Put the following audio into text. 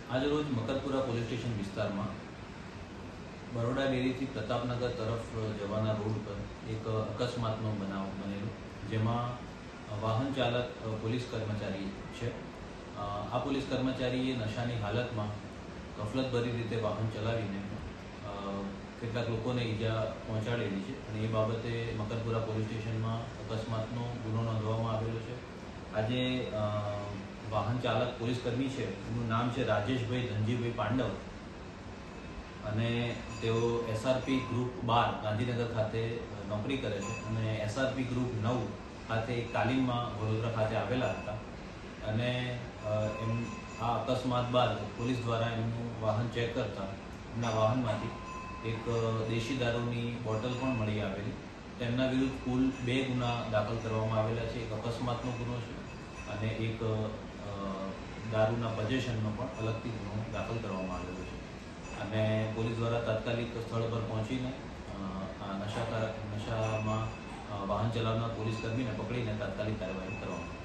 आज रोज Makarpura police station विस्तार में बरोड़ा डेरी थी प्रतापनगर तरफ जवाना रोड पर एक अकस्मात बनाव बनेलो, जेमा वाहन चालक पोलीस कर्मचारी है। आ पोलीस कर्मचारीए नशानी हालत में गफलतभरी रीते वाहन चलावीने કેટલાક લોકોને ઈજા પહોંચાડેલી છે અને એ બાબતે મકરપુરા પોલીસ સ્ટેશનમાં અકસ્માતનો ગુનો નોંધવામાં આવેલો છે। આજે વાહન ચાલક પોલીસ કર્મી છે, એનું નામ છે રાજેશભાઈ ધનજીભાઈ પાંડવ અને તેઓ એસઆરપી ગ્રુપ 12 ગાંધીનગર ખાતે નોકરી કરે છે અને એસઆરપી ગ્રુપ 9 ખાતે એક તાલીમમાં વડોદરા ખાતે આવેલા હતા અને આ અકસ્માત બાદ પોલીસ દ્વારા એમનું વાહન ચેક કરતા એમના વાહનમાંથી एक देशी दारूनी बोटल पण मळी आवेली। તેમના વિરુદ્ધ કુલ 2 ગુના દાખલ કરવામાં આવેલા છે। એક અકસ્માતનો ગુનો છે અને એક દારૂના પોઝેશનનો પણ અલગથી ગુનો દાખલ કરવામાં આવેલો છે અને પોલીસ દ્વારા તાત્કાલિક સ્થળ પર પહોંચીને આ નશામાં વાહન ચલાવનાર પોલીસ કર્મીને પકડીને તાત્કાલિક કાર્યવાહી કરવામાં